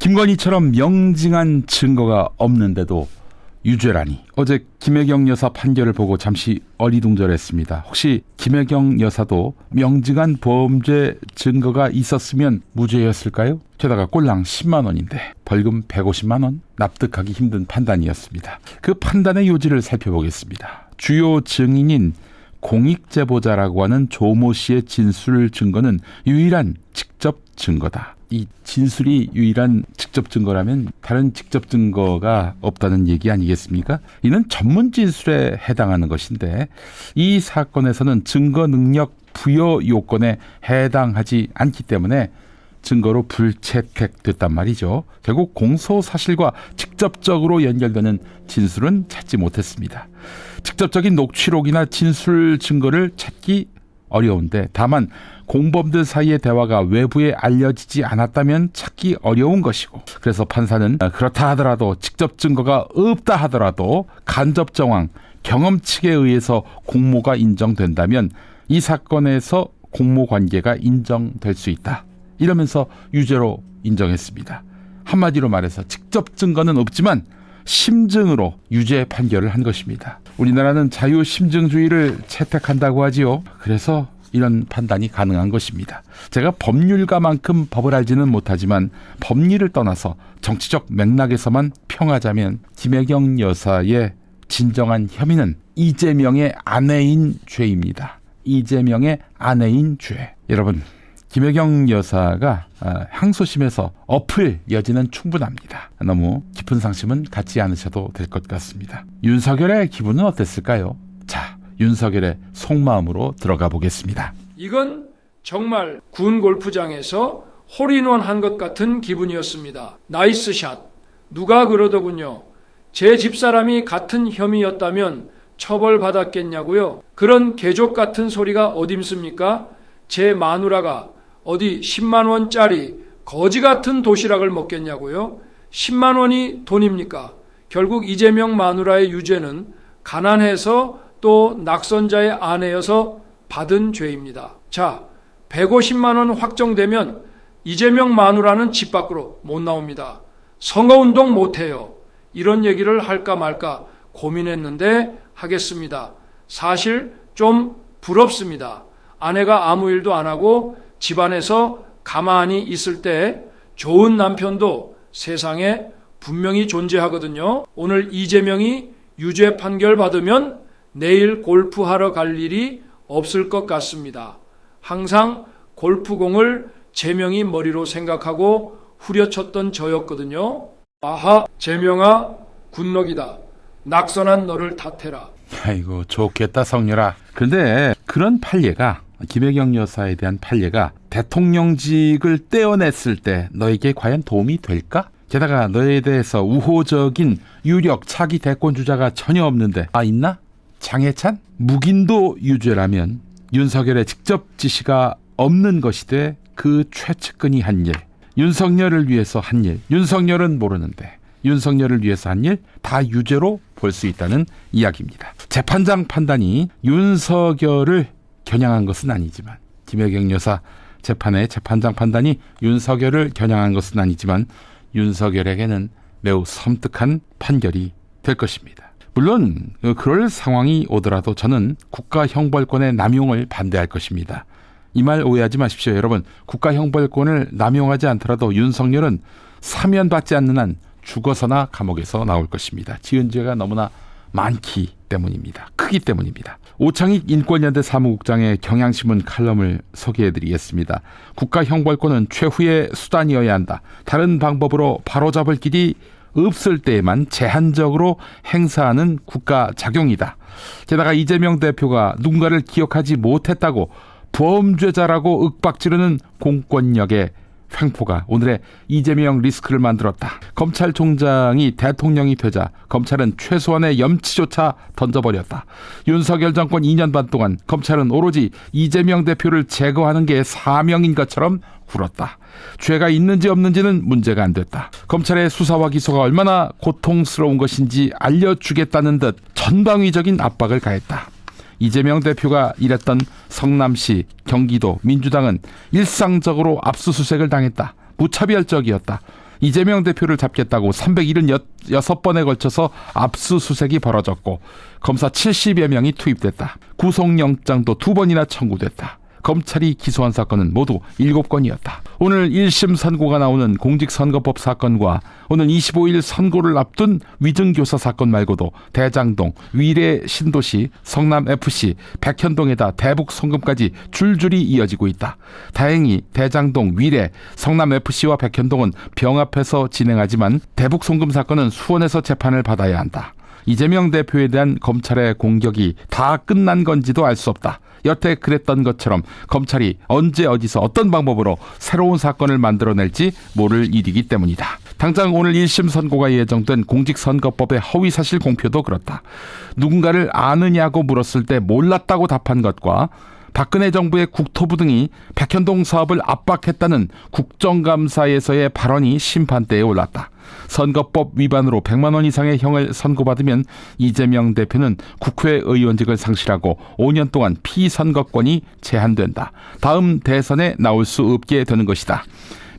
김건희처럼 명징한 증거가 없는데도 유죄라니. 어제 김혜경 여사 판결을 보고 잠시 어리둥절했습니다. 혹시 김혜경 여사도 명징한 범죄 증거가 있었으면 무죄였을까요? 게다가 꼴랑 10만 원인데 벌금 150만 원? 납득하기 힘든 판단이었습니다. 그 판단의 요지를 살펴보겠습니다. 주요 증인인 공익제보자라고 하는 조모 씨의 진술 증거는 유일한 직접 증거다. 이 진술이 유일한 직접 증거라면 다른 직접 증거가 없다는 얘기 아니겠습니까? 이는 전문 진술에 해당하는 것인데 이 사건에서는 증거 능력 부여 요건에 해당하지 않기 때문에 증거로 불채택됐단 말이죠. 결국 공소 사실과 직접적으로 연결되는 진술은 찾지 못했습니다. 직접적인 녹취록이나 진술 증거를 찾기 어려운데 다만 공범들 사이의 대화가 외부에 알려지지 않았다면 찾기 어려운 것이고, 그래서 판사는 그렇다 하더라도 직접 증거가 없다 하더라도 간접 정황, 경험칙에 의해서 공모가 인정된다면 이 사건에서 공모 관계가 인정될 수 있다. 이러면서 유죄로 인정했습니다. 한마디로 말해서 직접 증거는 없지만 심증으로 유죄 판결을 한 것입니다. 우리나라는 자유심증주의를 채택한다고 하지요. 그래서 이런 판단이 가능한 것입니다. 제가 법률가만큼 법을 알지는 못하지만 법리를 떠나서 정치적 맥락에서만 평하자면 김혜경 여사의 진정한 혐의는 이재명의 아내인 죄입니다. 이재명의 아내인 죄. 여러분, 김혜경 여사가 항소심에서 엎을 여지는 충분합니다. 너무 깊은 상심은 갖지 않으셔도 될 것 같습니다. 윤석열의 기분은 어땠을까요? 자, 윤석열의 속마음으로 들어가 보겠습니다. 이건 정말 군 골프장에서 홀인원 한 것 같은 기분이었습니다. 나이스 샷. 누가 그러더군요. 제 집사람이 같은 혐의였다면 처벌받았겠냐고요. 그런 개족 같은 소리가 어딨습니까? 제 마누라가 어디 10만 원짜리 거지 같은 도시락을 먹겠냐고요. 10만 원이 돈입니까? 결국 이재명 마누라의 유죄는 가난해서 또 낙선자의 아내여서 받은 죄입니다. 자, 150만 원 확정되면 이재명 마누라는 집 밖으로 못 나옵니다. 선거운동 못해요. 이런 얘기를 할까 말까 고민했는데 하겠습니다. 사실 좀 부럽습니다. 아내가 아무 일도 안 하고 집안에서 가만히 있을 때 좋은 남편도 세상에 분명히 존재하거든요. 오늘 이재명이 유죄 판결 받으면 내일 골프하러 갈 일이 없을 것 같습니다. 항상 골프공을 재명이 머리로 생각하고 후려쳤던 저였거든요. 아하, 재명아, 굿럭이다. 낙선한 너를 탓해라. 아이고, 좋겠다 성렬아. 그런데 그런 판례가, 김혜경 여사에 대한 판례가 대통령직을 떼어냈을 때 너에게 과연 도움이 될까? 게다가 너에 대해서 우호적인 유력 차기 대권 주자가 전혀 없는데 있나? 장해찬? 묵인도 유죄라면 윤석열의 직접 지시가 없는 것이 돼 그 최측근이 한 일, 윤석열을 위해서 한 일, 윤석열은 모르는데 윤석열을 위해서 한 일 다 유죄로 볼 수 있다는 이야기입니다. 재판장 판단이 윤석열을 겨냥한 것은 아니지만, 김혜경 여사 재판의 재판장 판단이 윤석열을 겨냥한 것은 아니지만 윤석열에게는 매우 섬뜩한 판결이 될 것입니다. 물론 그럴 상황이 오더라도 저는 국가형벌권의 남용을 반대할 것입니다. 이 말 오해하지 마십시오. 여러분, 국가형벌권을 남용하지 않더라도 윤석열은 사면받지 않는 한 죽어서나 감옥에서 나올 것입니다. 지은 죄가 너무나 많기 때문입니다. 크기 때문입니다. 오창익 인권연대 사무국장의 경향신문 칼럼을 소개해드리겠습니다. 국가형벌권은 최후의 수단이어야 한다. 다른 방법으로 바로잡을 길이 없을 때에만 제한적으로 행사하는 국가작용이다. 게다가 이재명 대표가 누군가를 기억하지 못했다고 범죄자라고 윽박지르는 공권력의 횡포가 오늘의 이재명 리스크를 만들었다. 검찰총장이 대통령이 되자 검찰은 최소한의 염치조차 던져버렸다. 윤석열 정권 2년 반 동안 검찰은 오로지 이재명 대표를 제거하는 게 사명인 것처럼 굴었다. 죄가 있는지 없는지는 문제가 안 됐다. 검찰의 수사와 기소가 얼마나 고통스러운 것인지 알려주겠다는 듯 전방위적인 압박을 가했다. 이재명 대표가 일했던 성남시, 경기도 민주당은 일상적으로 압수수색을 당했다. 무차별적이었다. 이재명 대표를 잡겠다고 376번에 걸쳐서 압수수색이 벌어졌고 검사 70여 명이 투입됐다. 구속영장도 2번이나 청구됐다. 검찰이 기소한 사건은 모두 7건이었다. 오늘 1심 선고가 나오는 공직선거법 사건과 오늘 25일 선고를 앞둔 위증교사 사건 말고도 대장동, 위례 신도시, 성남FC, 백현동에다 대북송금까지 줄줄이 이어지고 있다. 다행히 대장동, 위례, 성남FC와 백현동은 병합해서 진행하지만 대북송금 사건은 수원에서 재판을 받아야 한다. 이재명 대표에 대한 검찰의 공격이 다 끝난 건지도 알 수 없다. 여태 그랬던 것처럼 검찰이 언제 어디서 어떤 방법으로 새로운 사건을 만들어낼지 모를 일이기 때문이다. 당장 오늘 1심 선고가 예정된 공직선거법의 허위사실 공표도 그렇다. 누군가를 아느냐고 물었을 때 몰랐다고 답한 것과 박근혜 정부의 국토부 등이 백현동 사업을 압박했다는 국정감사에서의 발언이 심판대에 올랐다. 선거법 위반으로 100만 원 이상의 형을 선고받으면 이재명 대표는 국회의원직을 상실하고 5년 동안 피선거권이 제한된다. 다음 대선에 나올 수 없게 되는 것이다.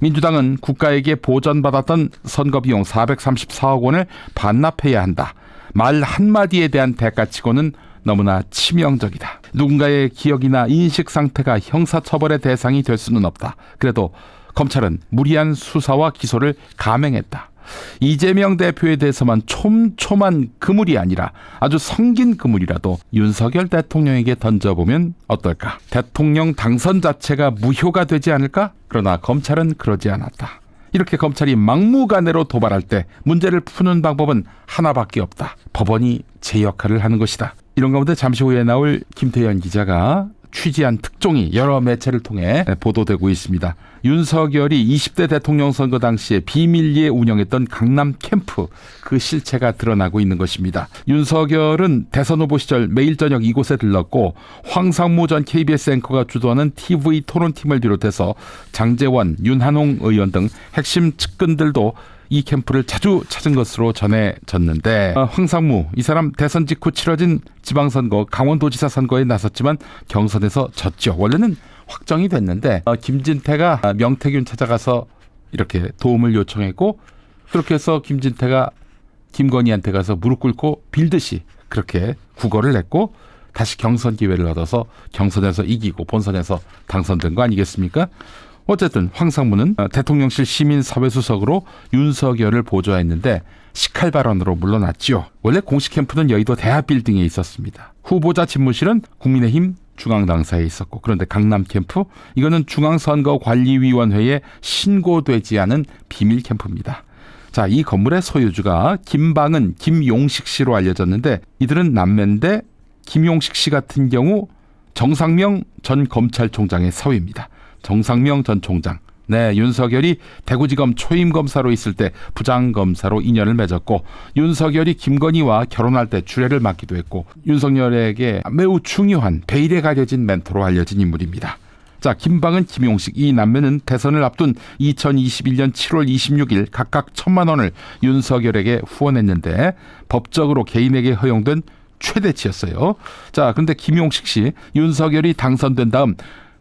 민주당은 국가에게 보전받았던 선거비용 434억 원을 반납해야 한다. 말 한마디에 대한 대가치고는 너무나 치명적이다. 누군가의 기억이나 인식 상태가 형사처벌의 대상이 될 수는 없다. 그래도 검찰은 무리한 수사와 기소를 감행했다. 이재명 대표에 대해서만 촘촘한 그물이 아니라 아주 성긴 그물이라도 윤석열 대통령에게 던져보면 어떨까? 대통령 당선 자체가 무효가 되지 않을까? 그러나 검찰은 그러지 않았다. 이렇게 검찰이 막무가내로 도발할 때 문제를 푸는 방법은 하나밖에 없다. 법원이 제 역할을 하는 것이다. 이런 가운데 잠시 후에 나올 김태현 기자가 취재한 특종이 여러 매체를 통해 보도되고 있습니다. 윤석열이 20대 대통령 선거 당시에 비밀리에 운영했던 강남 캠프, 그 실체가 드러나고 있는 것입니다. 윤석열은 대선 후보 시절 매일 저녁 이곳에 들렀고 황상무 전 KBS 앵커가 주도하는 TV 토론팀을 비롯해서 장제원, 윤한홍 의원 등 핵심 측근들도 이 캠프를 자주 찾은 것으로 전해졌는데 황상무, 이 사람 대선 직후 치러진 지방선거 강원도지사 선거에 나섰지만 경선에서 졌죠. 원래는 확정이 됐는데 김진태가 명태균 찾아가서 이렇게 도움을 요청했고 그렇게 해서 김진태가 김건희한테 가서 무릎 꿇고 빌듯이 그렇게 구걸을 했고 다시 경선 기회를 얻어서 경선에서 이기고 본선에서 당선된 거 아니겠습니까? 어쨌든 황상무는 대통령실 시민사회수석으로 윤석열을 보좌했는데 식할 발언으로 물러났죠. 원래 공식 캠프는 여의도 대합빌딩에 있었습니다. 후보자 집무실은 국민의힘 중앙당사에 있었고 그런데 강남 캠프, 이거는 중앙선거관리위원회에 신고되지 않은 비밀 캠프입니다. 자, 이 건물의 소유주가 김방은, 김용식 씨로 알려졌는데 이들은 남매인데 김용식 씨 같은 경우 정상명 전 검찰총장의 사위입니다. 정상명 전 총장. 네, 윤석열이 대구지검 초임검사로 있을 때 부장검사로 인연을 맺었고 윤석열이 김건희와 결혼할 때 주례를 맡기도 했고 윤석열에게 매우 중요한 베일에 가려진 멘토로 알려진 인물입니다. 자, 김방은, 김용식, 이 남매는 대선을 앞둔 2021년 7월 26일 각각 1,000만 원을 윤석열에게 후원했는데 법적으로 개인에게 허용된 최대치였어요. 자, 그런데 김용식 씨, 윤석열이 당선된 다음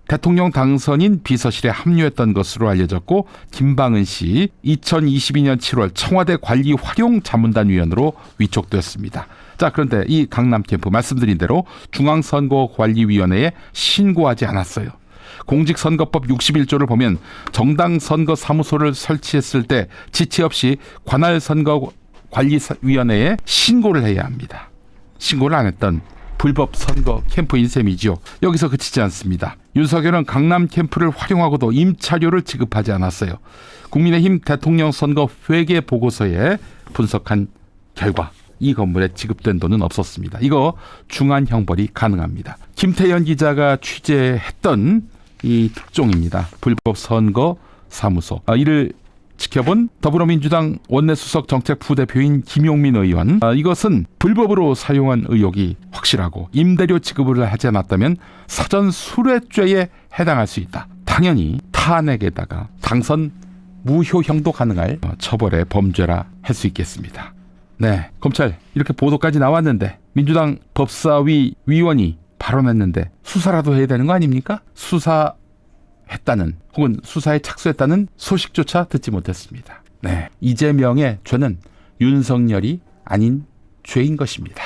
대통령 당선인 비서실에 합류했던 것으로 알려졌고 김방은 씨 2022년 7월 청와대 관리 활용 자문단 위원으로 위촉되었습니다. 자, 그런데 이 강남 캠프 말씀드린 대로 중앙선거관리위원회에 신고하지 않았어요. 공직선거법 61조를 보면 정당 선거 사무소를 설치했을 때 지체 없이 관할선거관리위원회에 신고를 해야 합니다. 신고를 안 했던 불법 선거 캠프인 셈이지요. 여기서 그치지 않습니다. 윤석열은 강남 캠프를 활용하고도 임차료를 지급하지 않았어요. 국민의힘 대통령 선거 회계 보고서에 분석한 결과 이 건물에 지급된 돈은 없었습니다. 이거 중한 형벌이 가능합니다. 김태현 기자가 취재했던 이 특종입니다. 불법 선거 사무소. 이를 지켜본 더불어민주당 원내수석 정책부대표인 김용민 의원, 이것은 불법으로 사용한 의혹이 확실하고 임대료 지급을 하지 않았다면 사전 수뢰죄에 해당할 수 있다. 당연히 탄핵에다가 당선 무효형도 가능할 처벌의 범죄라 할 수 있겠습니다. 네, 검찰 이렇게 보도까지 나왔는데 민주당 법사위 위원이 발언했는데 수사라도 해야 되는 거 아닙니까? 수사했다는 혹은 수사에 착수했다는 소식조차 듣지 못했습니다. 네, 이재명의 죄는 윤석열이 아닌 죄인 것입니다.